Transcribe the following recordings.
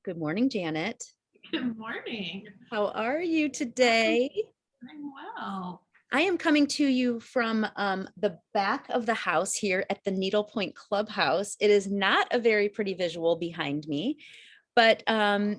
Good morning, Janet. Good morning. How are you today? I'm well. I am coming to you from the back of the house here at the Needlepoint Clubhouse. It is not a very pretty visual behind me, but I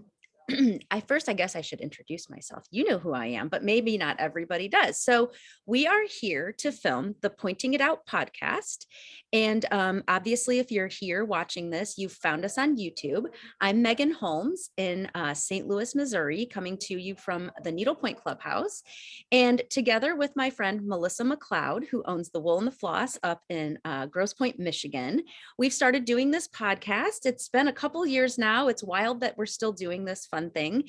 guess I should introduce myself. You know who I am, but maybe not everybody does. So we are here to film the Pointing It Out podcast. And obviously, if you're here watching this, you've found us on YouTube. I'm Megan Holmes in St. Louis, Missouri, coming to you from the Needlepoint Clubhouse. And together with my friend Melissa McLeod, who owns the Wool and the Floss up in Grosse Pointe, Michigan, we've started doing this podcast. It's been a couple years now. It's wild that we're still doing this fun thing.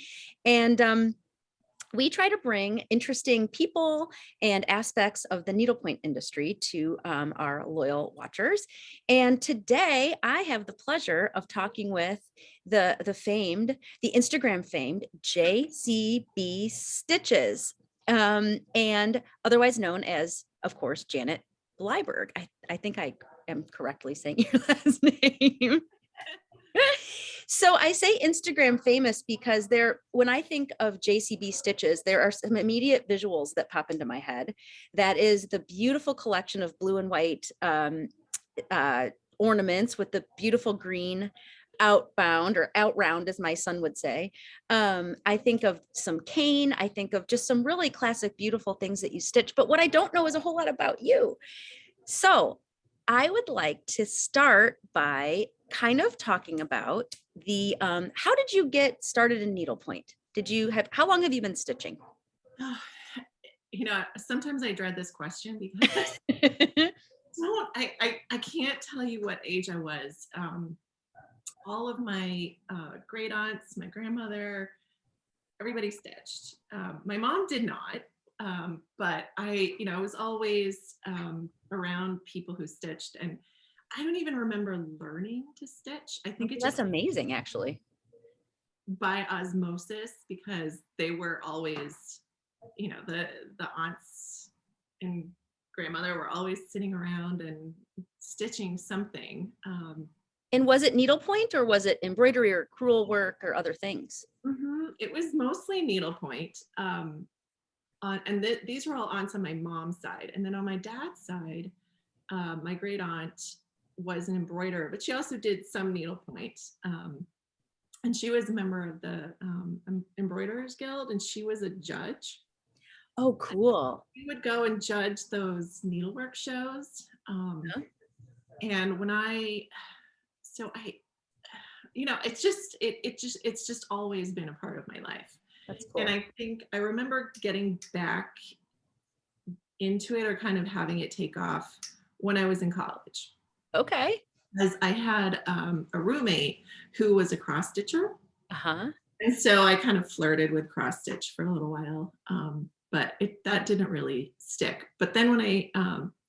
And we try to bring interesting people and aspects of the needlepoint industry to our loyal watchers. And today I have the pleasure of talking with the Instagram famed JCB Stitches, and otherwise known as, of course, Janet Blyberg. I think I am correctly saying your last name. So I say Instagram famous because when I think of JCB Stitches, there are some immediate visuals that pop into my head. That is the beautiful collection of blue and white ornaments with the beautiful green outbound or outround, as my son would say. I think of some cane. I think of just some really classic, beautiful things that you stitch. But what I don't know is a whole lot about you. So I would like to start by kind of talking about how did you get started in needlepoint? How long have you been stitching? Sometimes I dread this question because I can't tell you what age I was. All of my great aunts, my grandmother, everybody stitched. My mom did not, but I was always around people who stitched, and I don't even remember learning to stitch. I think That's amazing, actually. By osmosis, because they were always, the aunts and grandmother were always sitting around and stitching something. And was it needlepoint or was it embroidery or crewel work or other things? It was mostly needlepoint. These were all aunts on my mom's side. And then on my dad's side, my great aunt was an embroiderer, but she also did some needlepoint. And she was a member of the Embroiderers Guild, and she was a judge. Oh, cool. We would go and judge those needlework shows. And when it's just always been a part of my life. That's cool. And I think I remember getting back into it, or kind of having it take off, when I was in college. Okay. Because I had a roommate who was a cross stitcher. Uh-huh. And so I kind of flirted with cross stitch for a little while, but that didn't really stick. But then when I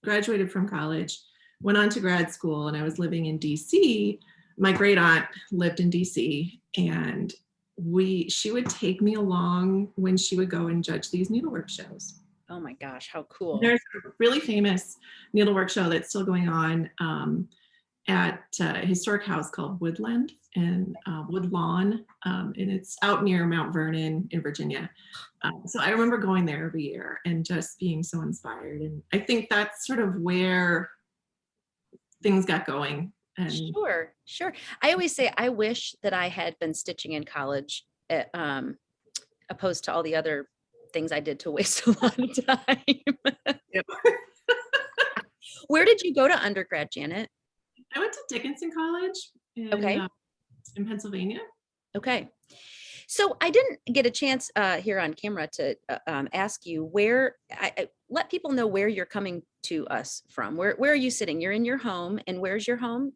graduated from college, went on to grad school, and I was living in DC, my great aunt lived in DC, and she would take me along when she would go and judge these needlework shows. Oh my gosh, how cool. There's a really famous needlework show that's still going on at a historic house called Woodland and Woodlawn, and it's out near Mount Vernon in Virginia. So I remember going there every year and just being so inspired. And I think that's sort of where things got going. And Sure. I always say I wish that I had been stitching in college, opposed to all the other things I did to waste a lot of time. Yep. Where did you go to undergrad, Janet? I went to Dickinson College in Pennsylvania. Okay. So I didn't get a chance here on camera to ask you where, I let people know where you're coming to us from. Where are you sitting? You're in your home, and where's your home?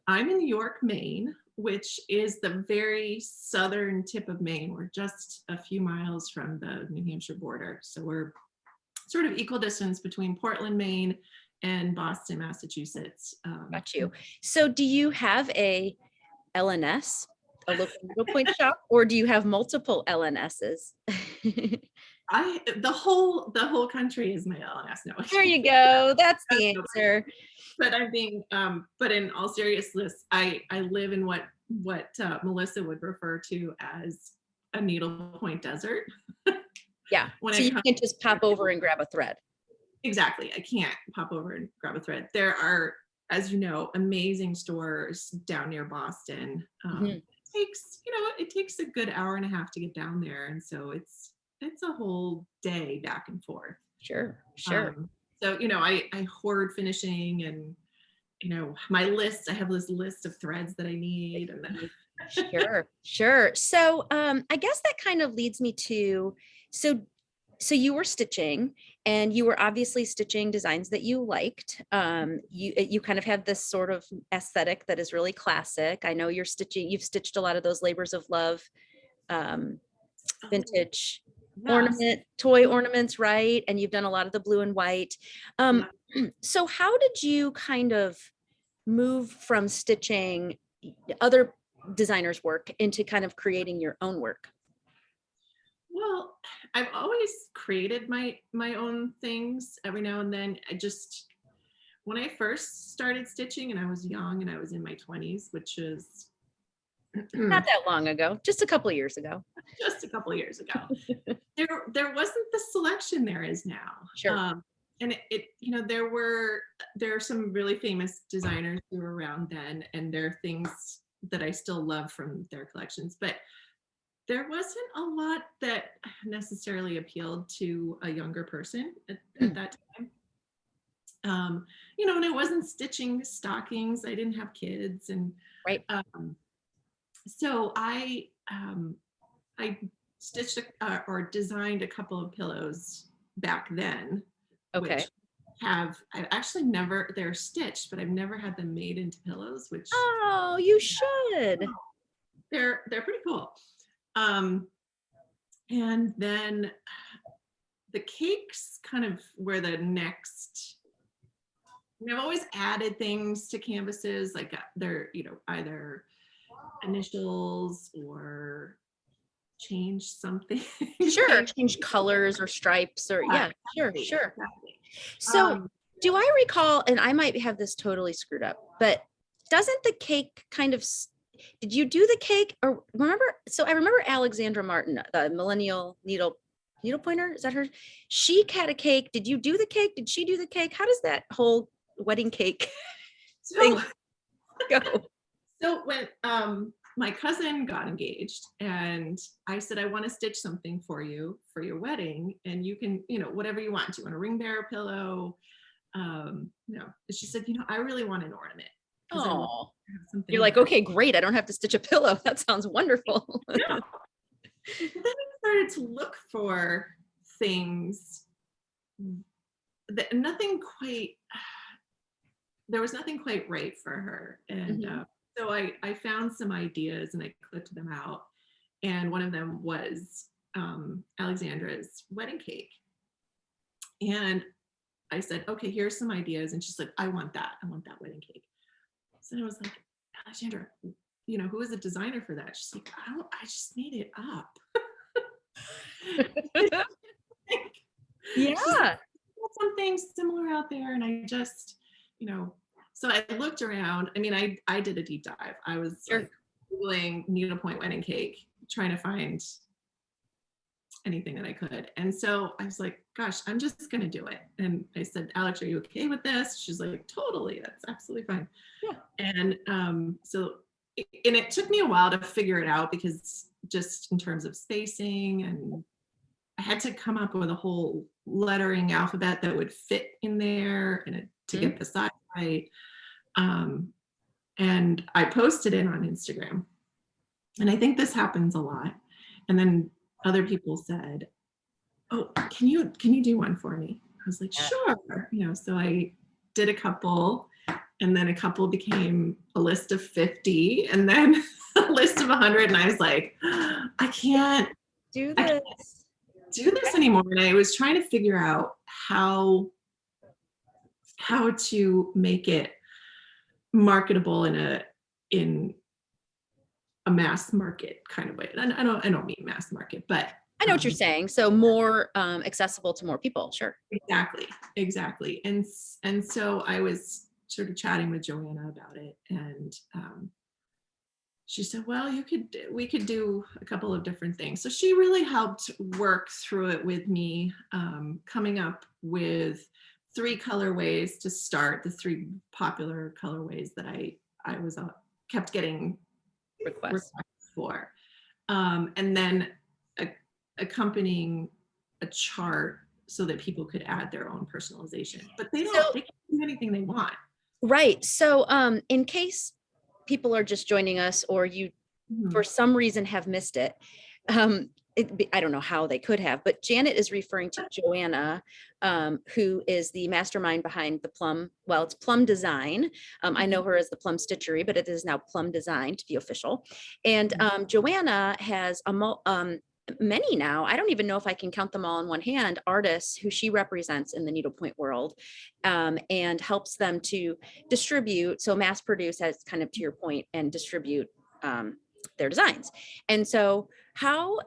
I'm in York, Maine, which is the very southern tip of Maine. We're just a few miles from the New Hampshire border. So we're sort of equal distance between Portland, Maine, and Boston, Massachusetts. Got you. So do you have a LNS, a local needlepoint shop, or do you have multiple LNSs? the whole country is my LNS. No, There you go. That's the no, answer. but I'm being but in all seriousness, I live in what Melissa would refer to as a needlepoint desert. Yeah. When So it you comes can't just pop over and grab a thread. exactly, I can't pop over and grab a thread. There are, as you know, amazing stores down near Boston. Mhm. It takes a good hour and a half to get down there, and so it's a whole day back and forth. Sure. Sure. Um, so I hoard finishing, and my list. I have this list of threads that I need, and then Sure, sure. So I guess that kind of leads me to so so you were stitching and you were obviously stitching designs that you liked. You kind of have this sort of aesthetic that is really classic. I know you've stitched a lot of those labors of love, um, oh vintage yes, toy ornaments, right? And you've done a lot of the blue and white. Um, yeah. so how did you kind of move from stitching other designers' work into kind of creating your own work? Well, I've always created my own things. Every now and then, when I first started stitching, and I was young, and I was in my 20s, which is Not that long ago, just a couple of years ago. just a couple of years ago. There wasn't the selection there is now. Sure. And there are some really famous designers who were around then, and there are things that I still love from their collections, but there wasn't a lot that necessarily appealed to a younger person at that time. And I wasn't stitching stockings. I didn't have kids, and Right. so I stitched or designed a couple of pillows back then, Okay. which I've actually never, they're stitched, but I've never had them made into pillows, which Oh, you should. they're pretty cool. Um, and then the cakes kind of were the next. I've always added things to canvases, like they're either initials or change something. Sure. Change colors or stripes or Yeah, yeah, sure, exactly, sure. exactly. So do I recall, and I might have this totally screwed up, but doesn't the cake kind of, did you do the cake or remember? So I remember Alexandra Martin, the millennial needle pointer. Is that her? She had a cake. Did you do the cake? Did she do the cake? How does that whole wedding cake So, thing go? so when my cousin got engaged, and I said, I want to stitch something for you for your wedding, and you can, whatever you want. Do you want a ring bearer pillow? No. And she said, I really want an ornament, because I want Oh, to have something you're like, that okay, great. I don't have to stitch a pillow. That sounds wonderful. yeah. But then I started to look for things that there was nothing quite right for her. And Mhm. so I found some ideas, and I clipped them out. And one of them was Alexandra's wedding cake. And I said, okay, here's some ideas. And she's like, I want that. I want that wedding cake. So I was like, Alexandra, who is the designer for that? She's like, I just made it up. She's like, Yeah. something similar out there. And I just, so I looked around. I mean, I did a deep dive. I was Sure. like Googling needlepoint wedding cake, trying to find anything that I could. And so I was like, gosh, I'm just going to do it. And I said, Alex, are you okay with this? She's like, totally. That's absolutely fine. Yeah. And it took me a while to figure it out, because just in terms of spacing, and I had to come up with a whole lettering alphabet that would fit in there, and to Mhm. get the size right. And I posted it on Instagram. And I think this happens a lot. And then other people said, oh, can you do one for me? I was like, Yeah. sure. So I did a couple, and then a couple became a list of 50, and then a list of 100. And I was like, I can't Do this. do this anymore. And I was trying to figure out how to make it marketable in a mass market kind of way. And I don't mean mass market, but I know what you're saying. So more accessible to more people. Sure. Exactly. And so I was sort of chatting with Joanna about it, and she said, well, we could do a couple of different things. So she really helped work through it with me, coming up with 3 colorways to start, the 3 popular colorways that I was kept getting Requests. for. And then accompanying a chart so that people could add their own personalization. But they can do anything they want. Right. So in case people are just joining us, or you for some reason have missed it, I don't know how they could have, but Janet is referring to Joanna, who is the mastermind behind the Plum. Well, it's Plum Design. I know her as the Plum Stitchery, but it is now Plum Design to be official. And Joanna has many now, I don't even know if I can count them all in one hand, artists who she represents in the needlepoint world, and helps them to distribute. So mass produce, as kind of to your point, and distribute their designs. And so how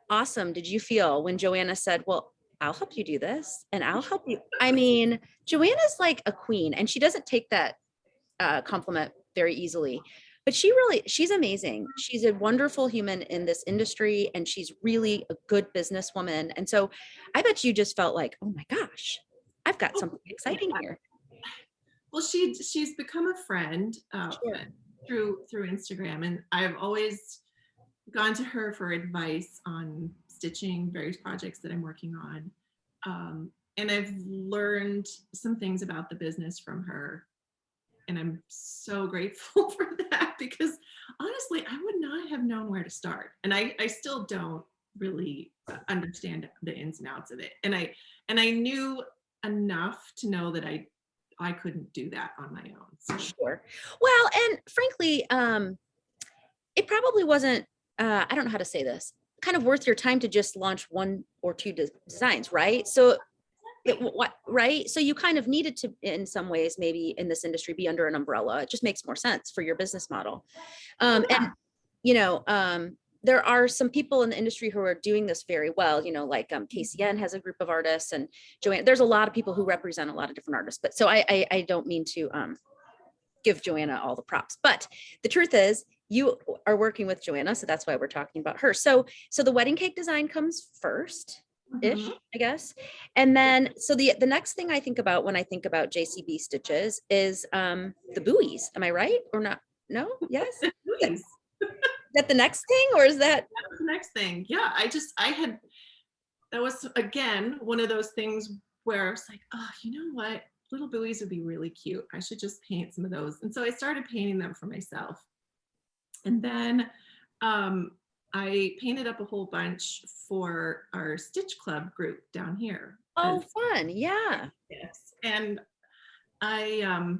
awesome did you feel when Joanna said, well, I'll help you do this and I'll help you? I mean, Joanna's like a queen, and she doesn't take that compliment very easily, but she's amazing. She's a wonderful human in this industry, and she's really a good businesswoman. And so I bet you just felt like, oh my gosh, I've got something exciting here. Well, she's become a friend through Instagram, and I've always gone to her for advice on stitching various projects that I'm working on. And I've learned some things about the business from her. And I'm so grateful for that, because honestly, I would not have known where to start. And I still don't really understand the ins and outs of it. And I knew enough to know that I couldn't do that on my own. So. Sure. Well, and frankly, it probably wasn't, I don't know how to say this, kind of worth your time to just launch 1 or 2 designs, right? So right? So you kind of needed to, in some ways, maybe in this industry, be under an umbrella. It just makes more sense for your business model. And, there are some people in the industry who are doing this very well, like KCN has a group of artists, and Joanna, there's a lot of people who represent a lot of different artists. But so I don't mean to give Joanna all the props, but the truth is you are working with Joanna. So that's why we're talking about her. So the wedding cake design comes first. Ish, I guess. And then, so the next thing I think about when I think about JCB Stitches is the buoys. Am I right or not? No? Yes? Is that the next thing, or is that? That's the next thing. Yeah, that was, again, one of those things where I was like, oh, you know what? Little buoys would be really cute. I should just paint some of those. And so I started painting them for myself. And then I painted up a whole bunch for our Stitch Club group down here. Oh, fun. Yeah. Yes. And I,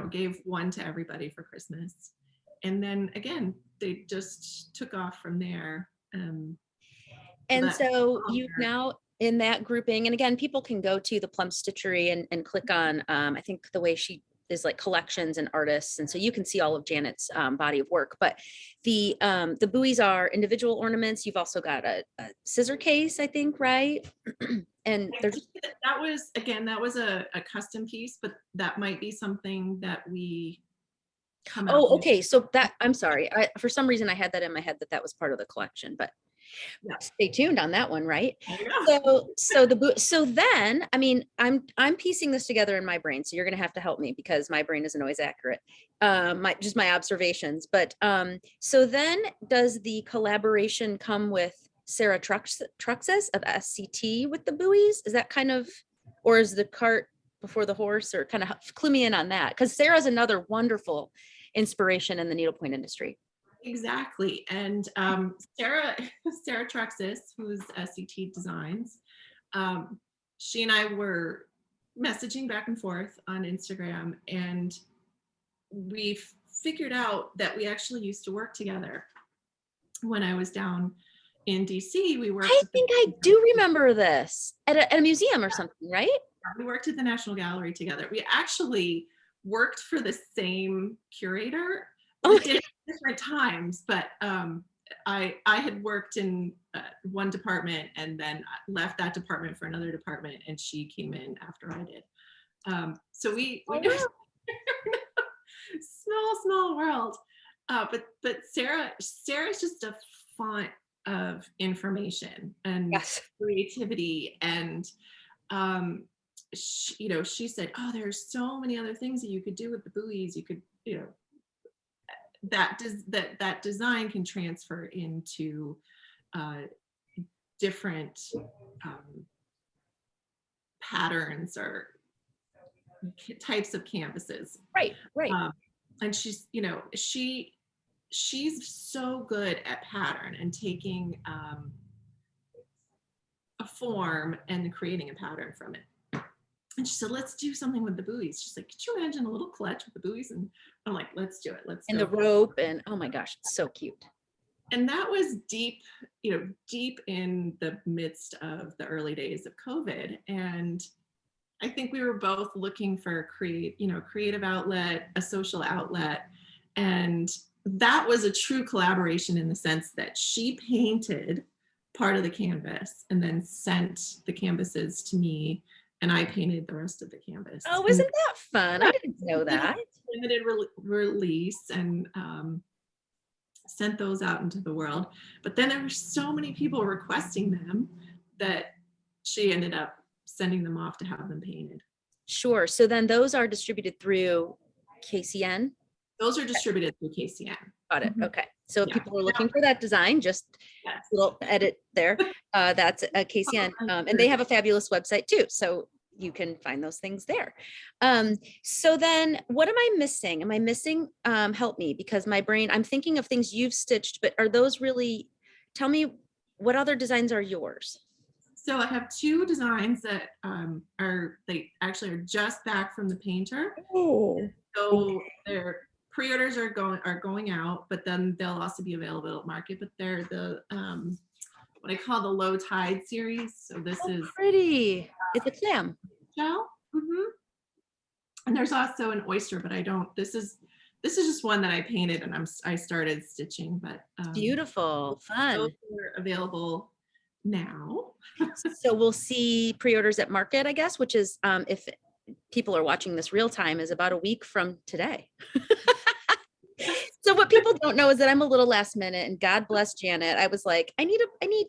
gave one to everybody for Christmas. And then again, they just took off from there. And so you've now in that grouping, and again, people can go to the Plum Stitchery and click on, I think the way she is like collections and artists. And so you can see all of Janet's body of work, but the buoys are individual ornaments. You've also got a scissor case, I think, right? And there's that was a custom piece, but that might be something that we come out. Oh, okay. So that, I'm sorry. For some reason I had that in my head that was part of the collection, but stay tuned on that one, right? So then, I mean, I'm piecing this together in my brain, so you're going to have to help me because my brain isn't always accurate. My observations, but so then does the collaboration come with Sarah Truxas of SCT with the buoys? Is that kind of, or is the cart before the horse, or kind of clue me in on that? Because Sarah's another wonderful inspiration in the needlepoint industry. Exactly. And Sarah Truxas, who's SCT Designs, she and I were messaging back and forth on Instagram, and we figured out that we actually used to work together. When I was down in DC, we worked. I think I do remember this at a museum or something, right? We worked at the National Gallery together. We actually worked for the same curator. We did it at different times, but I had worked in one department and then left that department for another department, and she came in after I did. So we Oh, got wow. small world. But Sarah's just a font of information and Yes. creativity, and she said, oh, there's so many other things that you could do with the buoys. You could, that design can transfer into different patterns or types of canvases. Right. And she's so good at pattern and taking a form and creating a pattern from it. And she said, let's do something with the buoys. She's like, could you imagine a little clutch with the buoys? And I'm like, let's do it. Let's And go. the rope, and oh my gosh, it's so cute. And that was deep in the midst of the early days of COVID. And I think we were both looking for a creative outlet, a social outlet. And that was a true collaboration in the sense that she painted part of the canvas and then sent the canvases to me, and I painted the rest of the canvas. Oh, isn't that fun? I didn't know that. Limited release, and sent those out into the world. But then there were so many people requesting them that she ended up sending them off to have them painted. Sure. So then those are distributed through KCN? Those are distributed through KCN. Got it. Mhm. Okay. So if Yeah. people are looking for that design, just Yes. little edit there. That's a KCN. And they have a fabulous website too. So you can find those things there. So then what am I missing? Am I missing, help me, because my brain, I'm thinking of things you've stitched, but are those really, tell me what other designs are yours? So I have two designs that they actually are just back from the painter. Oh, So their pre-orders are going out, but then they'll also be available at market. But they're the what I call the low tide series. So this is pretty. It's a clam. shell. And there's also an oyster, but I don't. This is just one that I painted and I started stitching. But Beautiful, fun. those are available now. So we'll see pre-orders at market, I guess, which is, if people are watching this real time, is about a week from today. So what people don't know is that I'm a little last minute, and God bless Janet. I was like, I need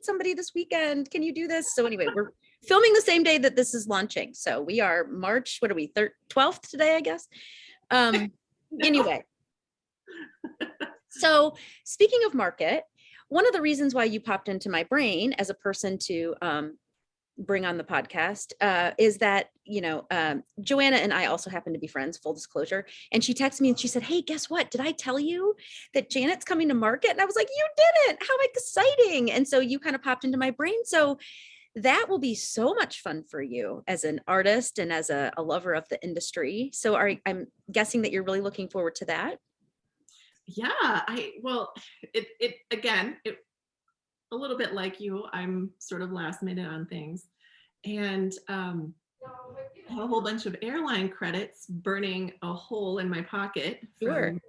somebody this weekend. Can you do this? So anyway, we're filming the same day that this is launching. So we are March, what are we, 12th today, I guess. Anyway. So speaking of market, one of the reasons why you popped into my brain as a person to bring on the podcast is that, Joanna and I also happen to be friends, full disclosure. And she texted me and she said, hey, guess what? Did I tell you that Janet's coming to market? And I was like, you didn't. How exciting. And so you kind of popped into my brain. So that will be so much fun for you as an artist and as a lover of the industry. So I'm guessing that you're really looking forward to that. Yeah, it a little bit like you, I'm sort of last minute on things, and I have a whole bunch of airline credits burning a hole in my pocket Sure. from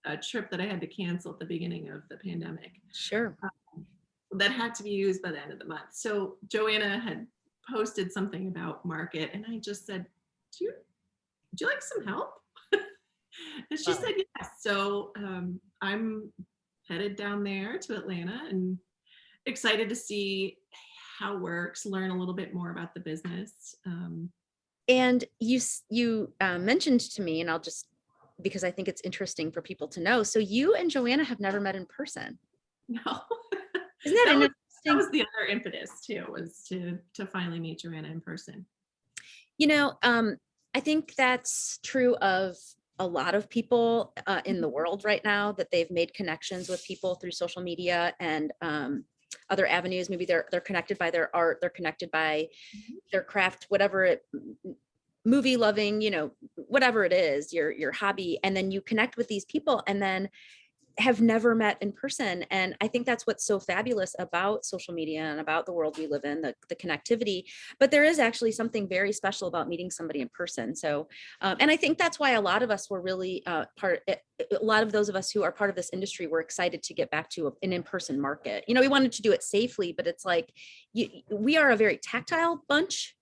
a trip that I had to cancel at the beginning of the pandemic. Sure. That had to be used by the end of the month. So Joanna had posted something about market, and I just said, would you like some help? And she said yes. So I'm headed down there to Atlanta and excited to see how it works, learn a little bit more about the business. And you mentioned to me, and I'll just, because I think it's interesting for people to know. So you and Joanna have never met in person. No. Isn't that interesting? That was the other impetus too, was to finally meet Joanna in person. I think that's true of a lot of people in the world right now, that they've made connections with people through social media and other avenues. Maybe they're connected by their art, they're connected by their craft, whatever it, movie loving, whatever it is, your hobby. And then you connect with these people, and then have never met in person. And I think that's what's so fabulous about social media and about the world we live in, the connectivity. But there is actually something very special about meeting somebody in person. So, and I think that's why a lot of us were really a lot of those of us who are part of this industry were excited to get back to an in-person market. We wanted to do it safely, but it's like, we are a very tactile bunch,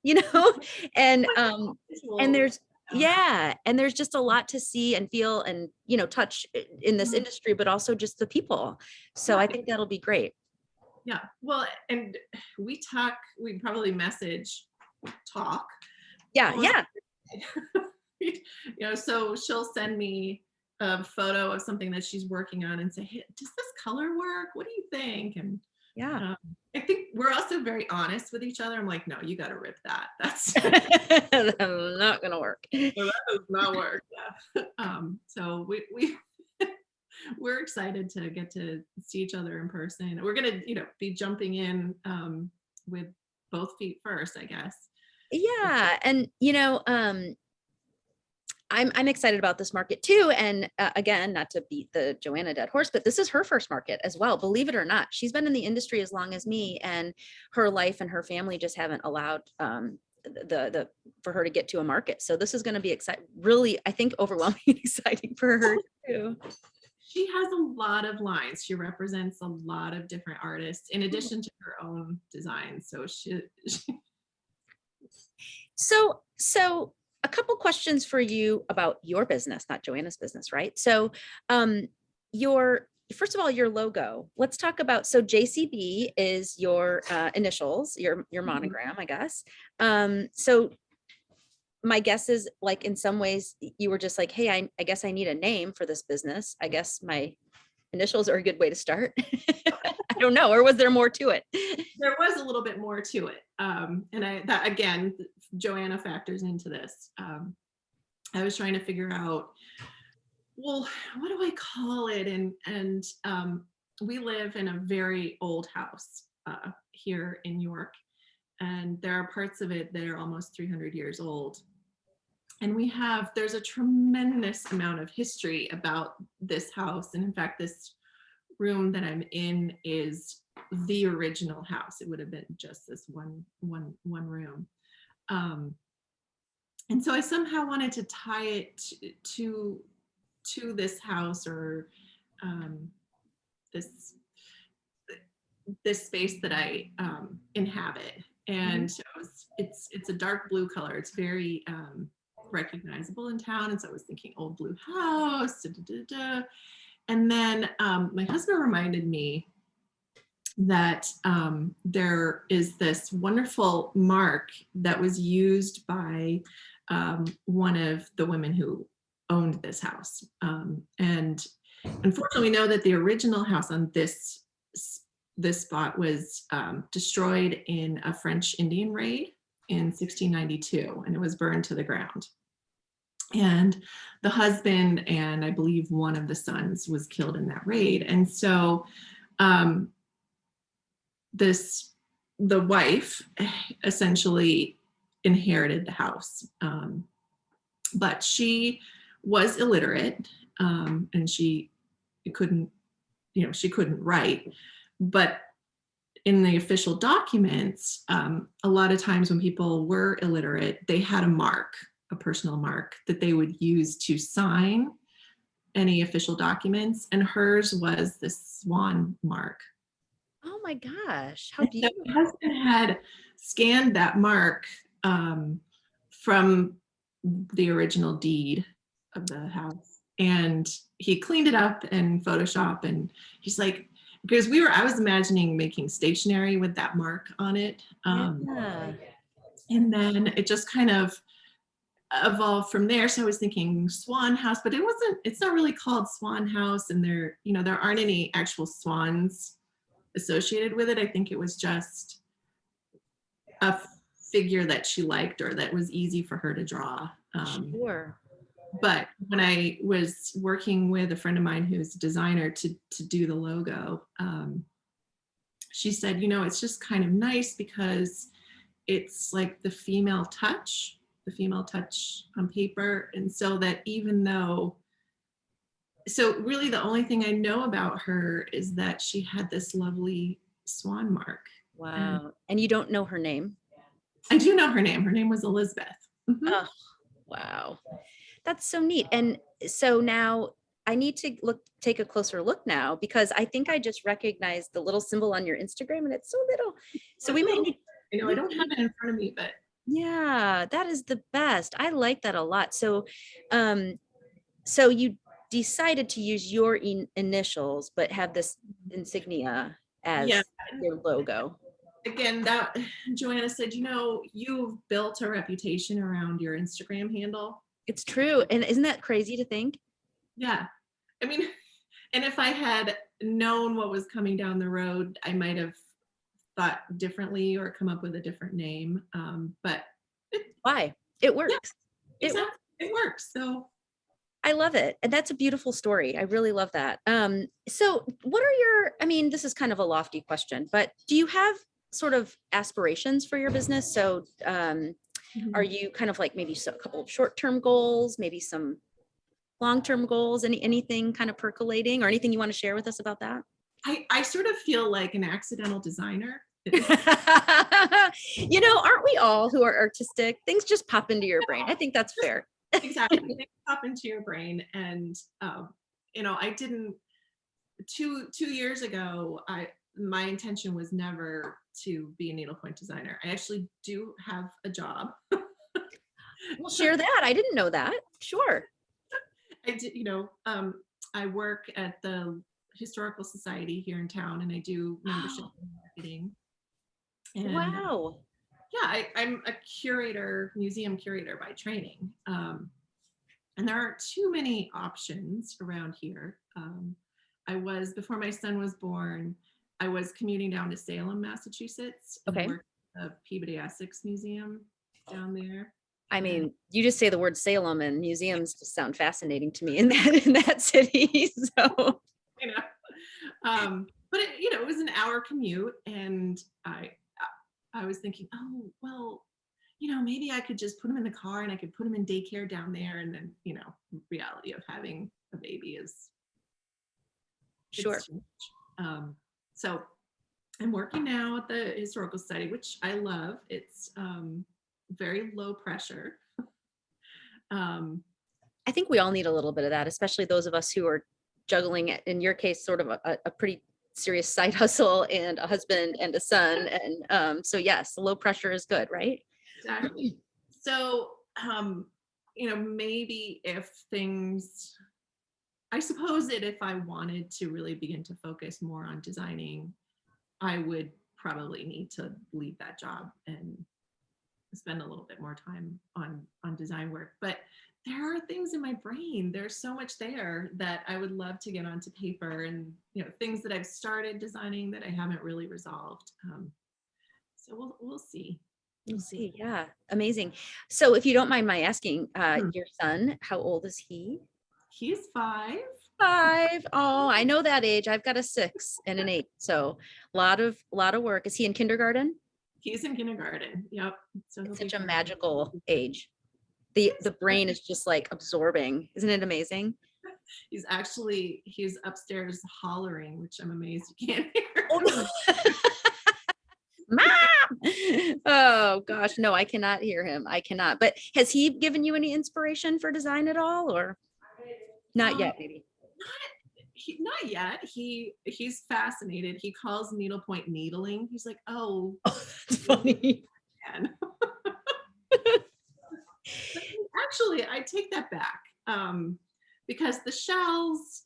and there's, yeah. And there's just a lot to see and feel and, touch in this industry, but also just the people. So I think that'll be great. Yeah. Well, and we probably talk. Yeah. Yeah. So she'll send me a photo of something that she's working on and say, hey, does this color work? What do you think? And yeah. I think we're also very honest with each other. I'm like, no, you got to rip that. That's not gonna work. That does not work. Yeah. So we're excited to get to see each other in person. We're gonna, be jumping in with both feet first, I guess. Yeah, and I'm excited about this market too. And again, not to beat the Joanna dead horse, but this is her first market as well. Believe it or not, she's been in the industry as long as me, and her life and her family just haven't allowed for her to get to a market. So this is going to be really, I think, overwhelming and exciting for her too. She has a lot of lines. She represents a lot of different artists in addition to her own designs. So a couple questions for you about your business, not Joanna's business, right? So first of all, your logo. Let's talk about, so JCB is your initials, your monogram, I guess. So my guess is, like, in some ways you were just like, hey, I guess I need a name for this business. I guess my initials are a good way to start. I don't know, or was there more to it? There was a little bit more to it. And that again, Joanna factors into this. I was trying to figure out, well, what do I call it? And we live in a very old house here in York, and there are parts of it that are almost 300 years old. And there's a tremendous amount of history about this house. And in fact, this room that I'm in is the original house. It would have been just this one room. And so I somehow wanted to tie it to this house, or this space that I inhabit. And so it's a dark blue color. It's very recognizable in town. And so I was thinking old blue house. And then my husband reminded me that there is this wonderful mark that was used by one of the women who owned this house. And unfortunately, we know that the original house on this spot was destroyed in a French Indian raid in 1692, and it was burned to the ground. And the husband and I believe one of the sons was killed in that raid. And so the wife essentially inherited the house, but she was illiterate, and she couldn't write. But in the official documents, a lot of times when people were illiterate, they had a personal mark that they would use to sign any official documents, and hers was the swan mark. Oh my gosh, how beautiful. My husband had scanned that mark from the original deed of the house, and he cleaned it up in Photoshop, and he's like, because I was imagining making stationery with that mark on it. Yeah. And then it just kind of evolved from there. So I was thinking Swan House, but it's not really called Swan House, and there aren't any actual swans associated with it. I think it was just a figure that she liked, or that was easy for her to draw. Sure. But when I was working with a friend of mine who's a designer to do the logo, she said, it's just kind of nice because it's like the female touch on paper. And so that even though So really the only thing I know about her is that she had this lovely swan mark. And Wow. And you don't know her name? I do know her name. Her name was Elizabeth. Mhm. Oh, wow. That's so neat. And so now I need to take a closer look now because I think I just recognized the little symbol on your Instagram and it's so little. So It's we a might little, need, I know I don't have it in front of me, but yeah, that is the best. I like that a lot. Um, so you decided to use your initials, but have this insignia yeah. as your logo. Again, that Joanna said, you've built a reputation around your Instagram handle. It's true. And isn't that crazy to think? Yeah. I mean, and if I had known what was coming down the road, I might have thought differently or come up with a different name. But it, Why? It yeah, works. It exactly. It works. So I love it. And that's a beautiful story. I really love that. So what are your, I mean, this is kind of a lofty question, but do you have sort of aspirations for your business? So are mhm. you kind of like maybe a couple of short-term goals, maybe some long-term goals, anything kind of percolating or anything you want to share with us about that? I sort of feel like an accidental designer. Aren't we all who are artistic? Things just pop into your brain. I think that's fair. Exactly. They pop into your brain. And, I didn't, 2 years ago, my intention was never to be a needlepoint designer. I actually do have a job. We'll share that. I didn't know that. Sure. I did, I work at the Historical Society here in town and I do membership and marketing. And Wow. yeah, I'm a curator, museum curator by training. And there aren't too many options around here. Before my son was born, I was commuting down to Salem, Massachusetts, and Okay. worked at the Peabody Essex Museum down there. I And mean, you just say the word Salem and museums just sound fascinating to me in that city. So you know, but it was an hour commute, and I was thinking, oh well, maybe I could just put him in the car and I could put him in daycare down there, and then reality of having a baby is sure. it's too much. So I'm working now at the Historical Society, which I love. It's very low pressure. Um, I think we all need a little bit of that, especially those of us who are juggling it, in your case, sort of a pretty serious side hustle and a husband and a son. And so yes, low pressure is good, right? exactly. So, maybe if things, I suppose that if I wanted to really begin to focus more on designing, I would probably need to leave that job and spend a little bit more time on design work. But there are things in my brain. There's so much there that I would love to get onto paper, and things that I've started designing that I haven't really resolved. So we'll see. We'll We'll see. see. Yeah. Amazing. So if you don't mind my asking, Hmm. your son, how old is he? He's 5. 5. Oh, I know that age. I've got a 6 and an 8. So lot of work. Is he in kindergarten? He's in kindergarten. Yep. So he'll It's be such a 4. magical age. The brain is just like absorbing. Isn't it amazing? He's upstairs hollering, which I'm amazed you can't hear. Oh, no. Mom! Oh gosh, no, I cannot hear him. I cannot. But has he given you any inspiration for design at all, or not Um, yet? Maybe. not yet. He's fascinated. He calls needlepoint needling. He's like, oh, Oh, that's funny. man. Actually, I take that back, because the shells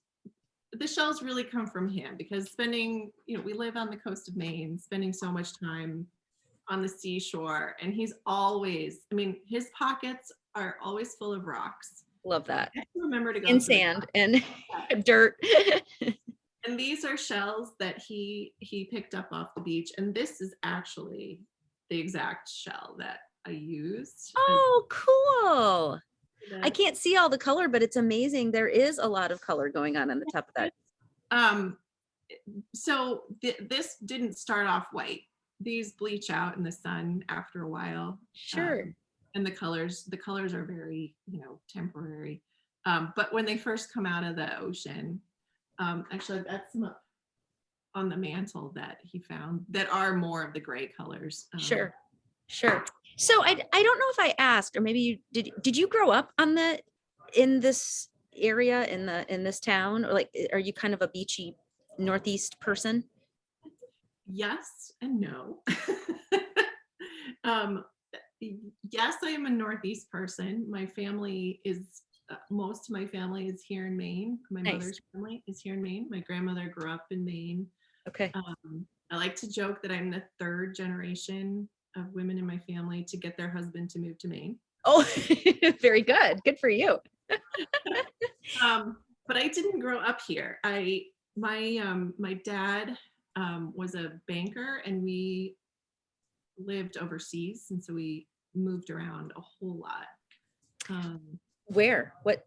really come from him, because we live on the coast of Maine, spending so much time on the seashore, and he's always, his pockets are always full of rocks. Love that. I have to remember to go And to the sand and dirt. and these are shells that he picked up off the beach, and this is actually the exact shell that I used. Oh, cool. I That, can't see all the color, but it's amazing. There is a lot of color going on the top of that. um, so this didn't start off white. These bleach out in the sun after a while. Sure. And the colors are very, temporary. But when they first come out of the ocean, actually I've got some up on the mantle that he found that are more of the gray colors. Sure. So I don't know if I asked, or maybe you did you grow up in this area, in this town, or like, are you kind of a beachy Northeast person? Yes and no. um, yes, I am a Northeast person. My family is, most of my family is here in Maine. My Nice. mother's family is here in Maine. My grandmother grew up in Maine. Okay. I like to joke that I'm the third generation of women in my family to get their husband to move to Maine. Oh, very good. Good for you. But I didn't grow up here. My dad was a banker, and we lived overseas, and so we moved around a whole lot. Where? What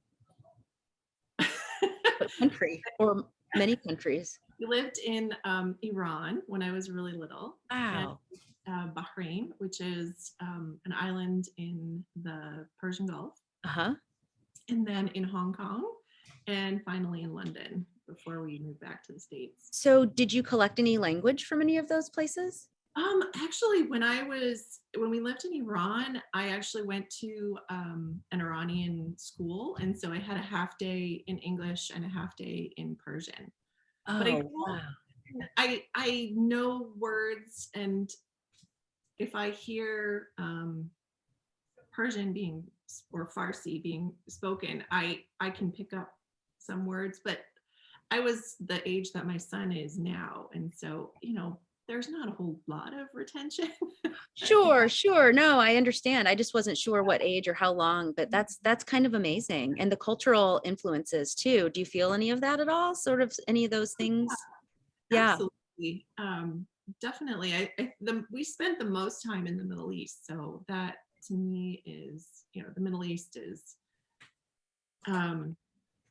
country, or many countries? We lived in Iran when I was really little. Wow. And Bahrain, which is an island in the Persian Gulf. Uh-huh. And then in Hong Kong, and finally in London before we moved back to the States. So did you collect any language from any of those places? Actually, when we lived in Iran, I actually went to an Iranian school. And so I had a half day in English and a half day in Persian. Oh, But wow. I know words, and if I hear Persian or Farsi being spoken, I can pick up some words. But I was the age that my son is now, and so there's not a whole lot of retention. Sure. No, I understand. I just wasn't sure what age or how long, but that's kind of amazing. And the cultural influences too. Do you feel any of that at all? Sort of any of those things? Yeah. Absolutely. Definitely. We spent the most time in the Middle East, so that to me is, the Middle East is,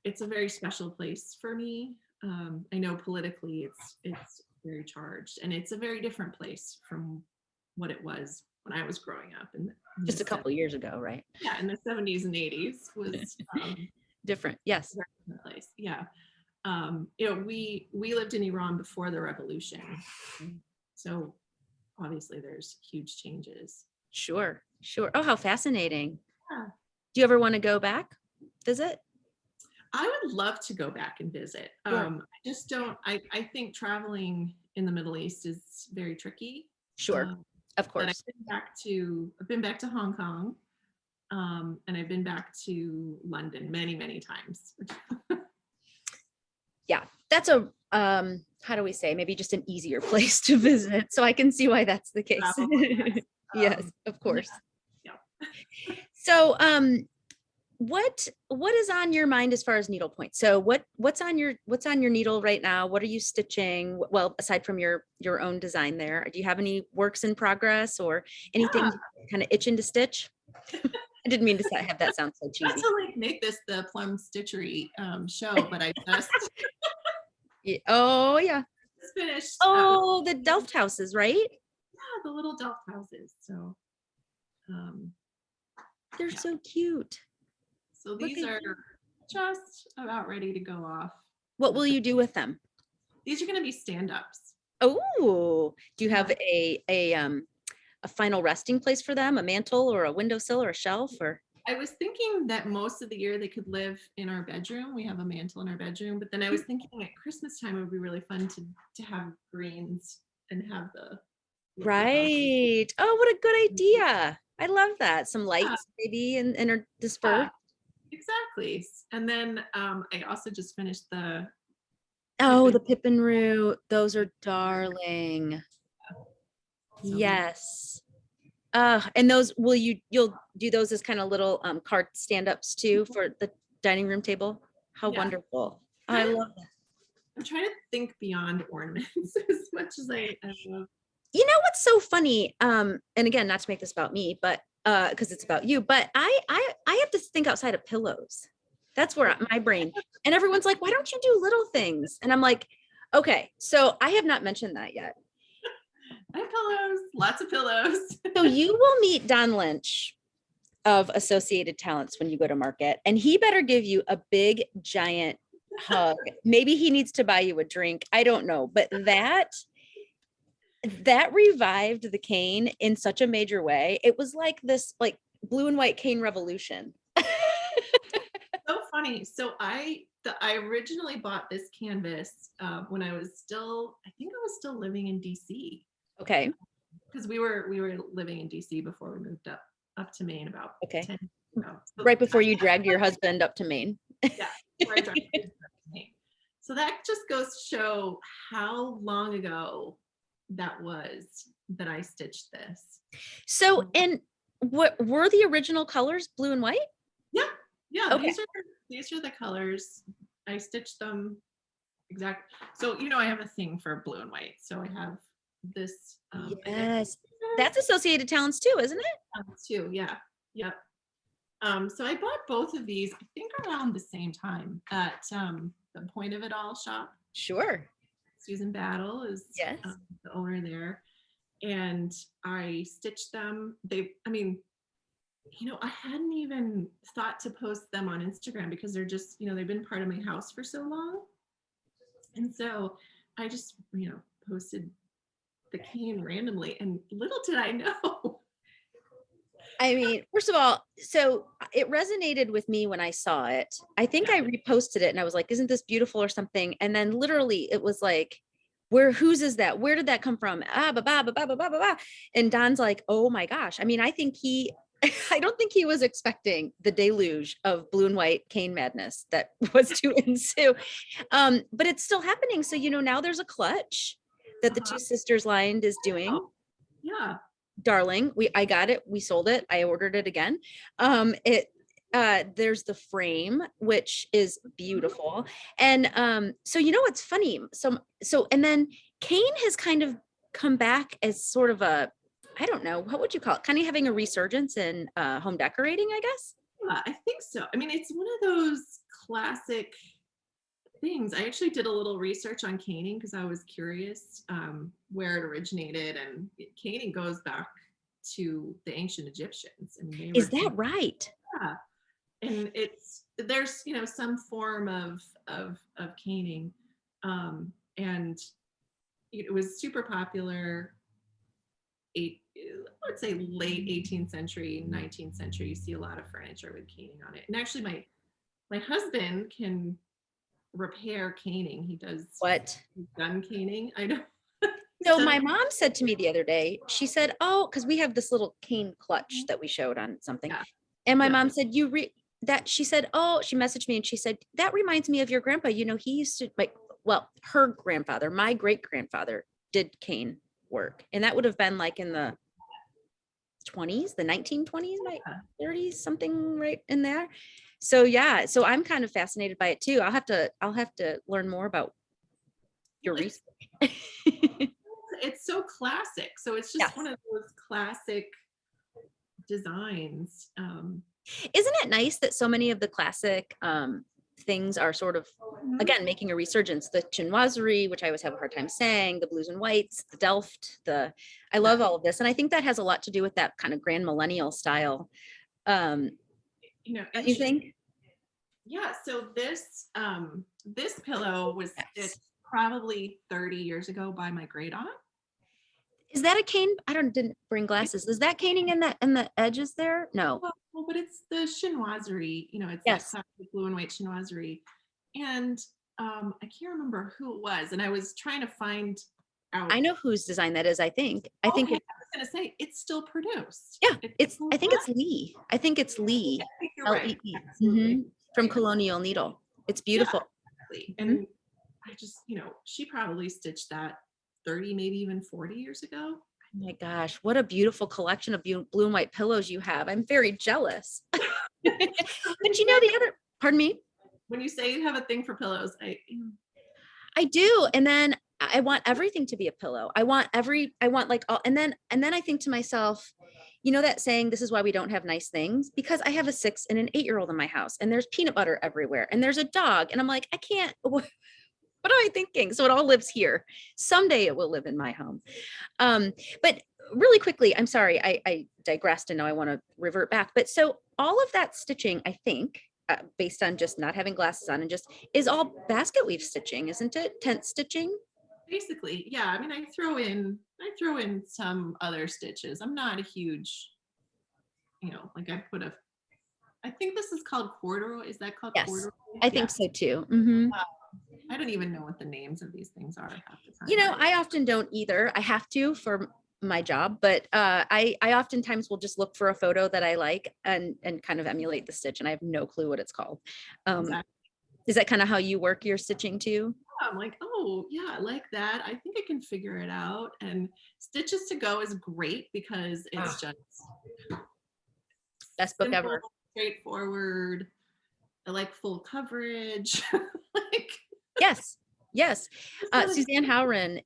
it's a very special place for me. I know politically it's very charged, and it's a very different place from what it was when I was growing up. And Just a couple years ago, right? Yeah, in the 70s and 80s was different. Yes. a very different place. Yeah. We lived in Iran before the revolution, so obviously there's huge changes. Sure. Oh, how fascinating. Yeah. Do you ever want to go back, visit? I would love to go back and visit. Sure. I just don't. I think traveling in the Middle East is very tricky. Sure, of course. I've been back to Hong Kong, and I've been back to London many, many times. Yeah, that's a how do we say, maybe just an easier place to visit. So I can see why that's the case. Yes. Yes, of course. Yeah. So what is on your mind as far as needlepoint? So what's on your needle right now? What are you stitching? Well, aside from your own design there, do you have any works in progress or anything kind of itching to stitch? I didn't mean to have that sound so cheesy. Not to make this the plum stitchery show, but I just yeah. Oh yeah. Just finished. Oh, the Delft houses, right? Yeah, the little Delft houses. So they're so cute. So these are just about ready to go off. What will you do with them? These are going to be stand-ups. Oh, do you have a final resting place for them? A mantle or a windowsill or a shelf? Or I was thinking that most of the year they could live in our bedroom. We have a mantle in our bedroom, but then I was thinking at Christmas time it would be really fun to have greens and have the right. Oh, what a good idea. I love that. Some lights maybe and interspersed. Exactly. And then I also just finished the Pippin root. Those are darling. Yes. And those you'll do those as kind of little card stand-ups too for the dining room table. How wonderful. I love that. I'm trying to think beyond ornaments as much as I love. You know what's so funny? And again, not to make this about me, but because it's about you, but I have to think outside of pillows. That's where my brain, and everyone's like, why don't you do little things? And I'm like, okay, so I have not mentioned that yet. I have pillows, lots of pillows. So you will meet Don Lynch of Associated Talents when you go to market, and he better give you a big giant hug. Maybe he needs to buy you a drink. I don't know, but that revived the cane in such a major way. It was like this like blue and white cane revolution. So funny. So I originally bought this canvas when I was still, I think I was still living in DC. Okay. Because we were living in DC before we moved up to Maine about Okay. 10 years ago. So Right before you dragged your husband up to Maine. Yeah, before I dragged my husband up to Maine. So that just goes to show how long ago that was that I stitched this. So, and what were the original colors, blue and white? Yeah, Okay. these are the colors. I stitched them exact. So I have a thing for blue and white. So I have this. Yes, that's Associated Talents too, isn't it? Too, yeah, yep. So I bought both of these, I think around the same time at the Point of It All shop. Sure. Susan Battle is Yes. the owner there. And I stitched them. I hadn't even thought to post them on Instagram because they're just, they've been part of my house for so long. And so I just, posted the cane randomly, and little did I know. I mean, first of all, so it resonated with me when I saw it. I think I reposted it and I was like, isn't this beautiful or something? And then literally it was like, whose is that? Where did that come from? Ah, ba, ba, ba, ba, ba, ba, ba, ba. And Don's like, oh my gosh. I mean, I don't think he was expecting the deluge of blue and white cane madness that was to ensue. But it's still happening. So, now there's a clutch that the Two Sisters line is doing. Yeah. Darling, I got it. We sold it. I ordered it again. There's the frame, which is beautiful. And so what's funny? So and then cane has kind of come back as sort of a, I don't know, what would you call it? Kind of having a resurgence in home decorating, I guess. Yeah, I think so. I mean, it's one of those classic things. I actually did a little research on caning because I was curious where it originated, and caning goes back to the ancient Egyptians. And is that right? Yeah, and there's some form of caning, and it was super popular. I would say late 18th century, 19th century. You see a lot of furniture with caning on it, and actually my husband can repair caning. He does gun caning. I know. So my mom said to me the other day, she said, oh, because we have this little cane clutch that we showed on something. Yeah. And my mom said, she said, oh, she messaged me and she said, that reminds me of your grandpa. He used to her grandfather, my great grandfather did cane work. And that would have been like in the 20s, the 1920s, 30s, something right in there. So yeah, so I'm kind of fascinated by it too. I'll have to learn more about your research. It's so classic. So it's just one of those classic designs. Isn't it nice that so many of the classic things are sort of, again, making a resurgence? The Chinwasri, which I always have a hard time saying, the blues and whites, the Delft, I love all of this. And I think that has a lot to do with that kind of grand millennial style. You think? Yeah. So this pillow was stitched probably 30 years ago by my great aunt. Is that a cane? Didn't bring glasses. Is that caning in the edges there? No. Well, but it's the Chinwasri, it's that classic blue and white Chinwasri. And I can't remember who it was. And I was trying to find out. I know whose design that is, I think. I was going to say it's still produced. Yeah, I think it's Lee. I think it's Lee. I think you're right. Mm-hmm. From Colonial Needle. It's beautiful. Yeah, exactly. And I just, she probably stitched that 30, maybe even 40 years ago. Oh my gosh, what a beautiful collection of blue and white pillows you have. I'm very jealous. But the other, pardon me? When you say you have a thing for pillows, I do. And then I want everything to be a pillow. I want like all, and then I think to myself, that saying, this is why we don't have nice things, because I have a 6 and an 8-year-old in my house, and there's peanut butter everywhere, and there's a dog, and I'm like, I can't, what am I thinking? So it all lives here. Someday it will live in my home. But really quickly, I'm sorry, I digressed and now I want to revert back. But so all of that stitching, I think, based on just not having glasses on and just is all basket weave stitching, isn't it? Tent stitching? Basically, yeah. I mean, I throw in some other stitches. I'm not a huge, like I think this is called corduroy. Is that called Yes, corduroy? I Yeah. think so too. Hmm. I don't even know what the names of these things are half the You time. know, I often don't either. I have to for my job, but I oftentimes will just look for a photo that I like and kind of emulate the stitch, and I have no clue what it's called. Um, Exactly. is that kind of how you work your stitching too? I'm like, oh yeah, I like that. I think I can figure it out. And Stitches to Go is great because Ah, it's just best book simple, ever. straightforward. I like full coverage. Like, Yes. Yes. it's really Suzanne Howren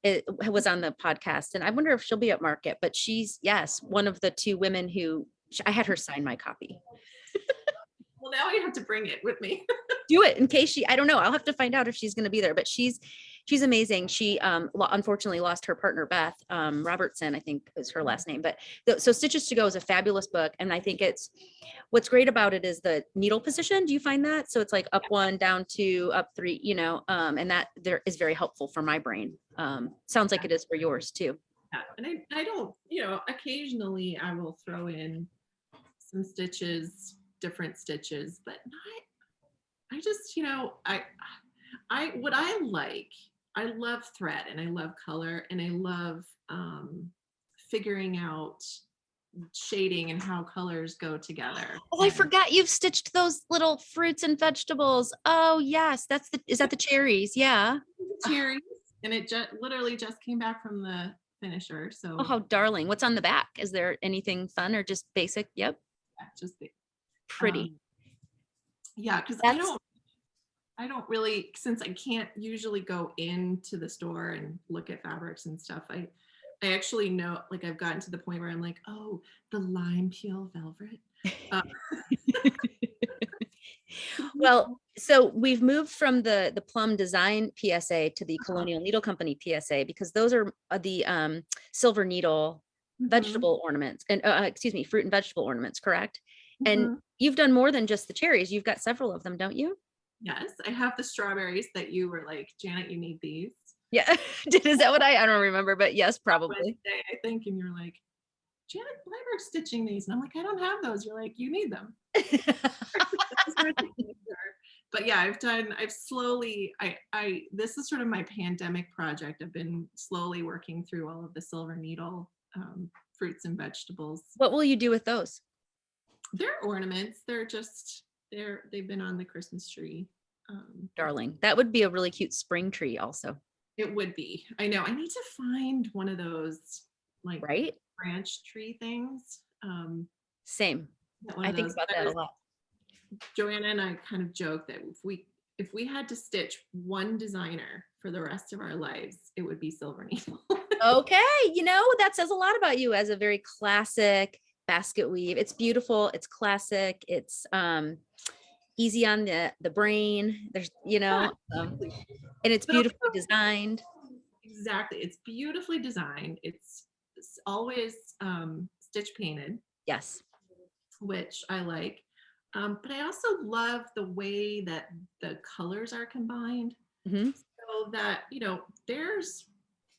was on the podcast, and I wonder if she'll be at market, but she's, yes, one of the two women who I had her sign my copy. well. Now I have to bring it with me. Do it in case I don't know. I'll have to find out if she's going to be there, but she's amazing. She unfortunately lost her partner, Beth Robertson, I think is her last name. But so Stitches to Go is a fabulous book. And I think what's great about it is the needle position. Do you find that? So it's like up one, down two, up three, and that there is very helpful for my brain. Sounds like it is for yours too. Yeah. And I don't, occasionally I will throw in some stitches, different stitches, but not, I just, what I like, I love thread and I love color and I love figuring out shading and how colors go together. Oh, I And forgot you've stitched those little fruits and vegetables. Oh, yes, is that the cherries? Yeah. cherries, and it literally just came back from the finisher. Oh, So how darling. What's on the back? Is there anything fun or just basic? Yep. yeah, just Pretty. um, yeah, because That's I don't really, since I can't usually go into the store and look at fabrics and stuff, I actually know, like I've gotten to the point where I'm like, oh, the lime peel velvet. Uh, well, so we've moved from the plum design PSA to the Colonial Needle Company PSA because those are the silver needle mhm, vegetable ornaments and excuse me, fruit and vegetable ornaments, correct? And mhm. you've done more than just the cherries. You've got several of them, don't you? Yes, I have the strawberries that you were like, Janet, you need these. Yeah. Is that what I don't remember, but yes, probably. Wednesday, I think, and you're like, Janet Blyberg stitching these, and I'm like, I don't have those. You're like, you need them. Those are the easier. But yeah, I've slowly, this is sort of my pandemic project. I've been slowly working through all of the silver needle fruits and vegetables. What will you do with those? They're ornaments. They've been on the Christmas tree. Darling. That would be a really cute spring tree also, It would be. I know. I need to find one of those like right? branch tree things. Same. Get one I of think those. about that a lot. Joanna and I kind of joke that if we had to stitch one designer for the rest of our lives, it would be Silver Needle. Okay, that says a lot about you as a very classic basket weave. It's beautiful, it's classic, it's easy on the brain. There's, Yeah, and exactly. it's But beautifully designed. exactly, it's beautifully designed. It's always stitch painted, Yes. which I like. But I also love the way that the colors are combined. Hmm. So that, there's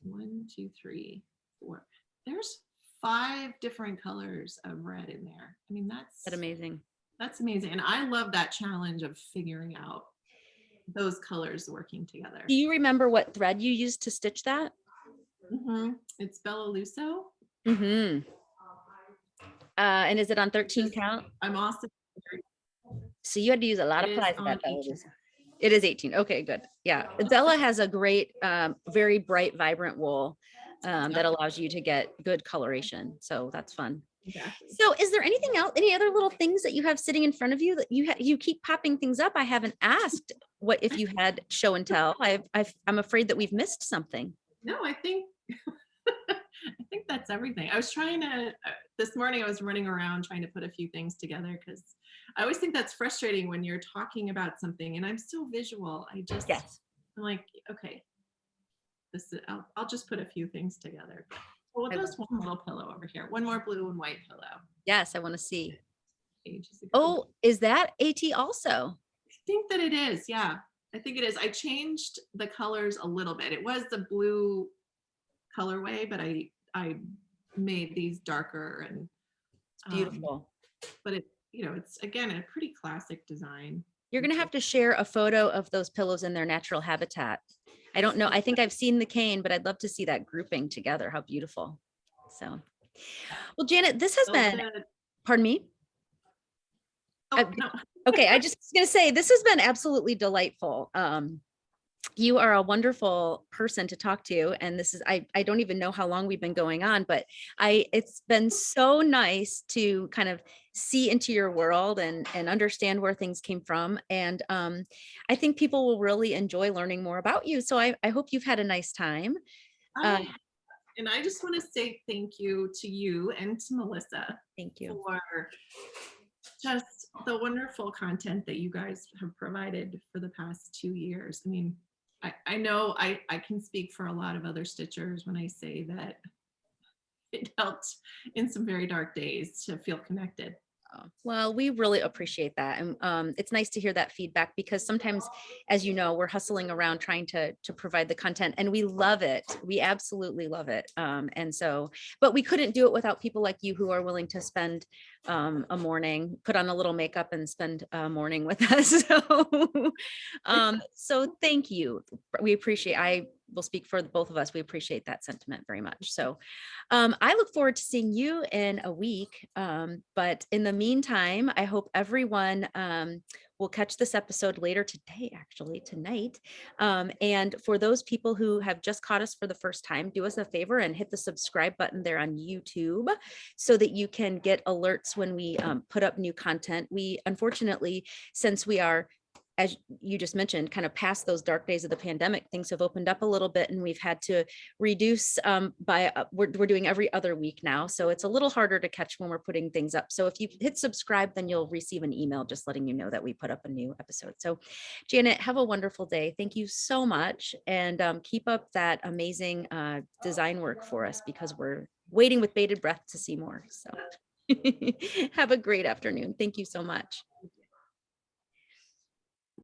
one, two, three, four. There's 5 different colors of red in there. I mean, That's amazing. that's amazing. And I love that challenge of figuring out those colors working Do together. you remember what thread you used to stitch that? It's Bella Luso, Hmm. And is it on which 13 is, count? I'm also, So you had to use a lot it of is plies with on that, Bella 18. Lucia. It is 18. Okay, good. Yeah. Bella has a great, very bright, vibrant wool that Yep, allows you to get good coloration. So that's fun. exactly. So is there anything else, any other little things that you have sitting in front of you that you keep popping things up? I haven't asked what if you had show and tell. I'm afraid that we've missed something. No, I think I think that's everything. I was trying to this morning I was running around trying to put a few things together because I always think that's frustrating when you're talking about something and I'm so visual. Yes. I'm like, okay, I'll just put a few things together. Well, I- there's one little pillow over here. One more blue and white pillow. yes, I want to see. Ages ago. Oh, is that AT also? I think that it is. Yeah, I think it is. I changed the colors a little bit. It was the blue colorway, but I made these darker and Beautiful. but it, you know, it's again a pretty classic design. You're going to have to share a photo of those pillows in their natural habitat. I don't know. I think I've seen the cane, but I'd love to see that grouping together. How beautiful. So, well, Janet, this has been, pardon me. Oh, no. Okay, I just was going to say, this has been absolutely delightful. You are a wonderful person to talk to. And this is, I don't even know how long we've been going on, but it's been so nice to kind of see into your world and understand where things came from. And I think people will really enjoy learning more about you. So I hope you've had a nice time. And I just want to say thank you to you and to Melissa. Thank you for just the wonderful content that you guys have provided for the past 2 years. I mean, I know I can speak for a lot of other stitchers when I say that it helped in some very dark days to feel connected. Well, we really appreciate that. And it's nice to hear that feedback because sometimes, as you know, we're hustling around trying to provide the content and we love it. We absolutely love it. And so, but we couldn't do it without people like you who are willing to spend a morning, put on a little makeup and spend a morning with us. So thank you. We appreciate, I will speak for both of us. We appreciate that sentiment very much. So I look forward to seeing you in a week. But in the meantime, I hope everyone will catch this episode later today, actually tonight. And for those people who have just caught us for the first time, do us a favor and hit the subscribe button there on YouTube so that you can get alerts when we put up new content. We, unfortunately, since we are, as you just mentioned, kind of past those dark days of the pandemic, things have opened up a little bit and we've had to reduce we're doing every other week now. So it's a little harder to catch when we're putting things up. So if you hit subscribe, then you'll receive an email just letting you know that we put up a new episode. So Janet, have a wonderful day. Thank you so much. And keep up that amazing design work for us because we're waiting with bated breath to see more. So have a great afternoon. Thank you so much.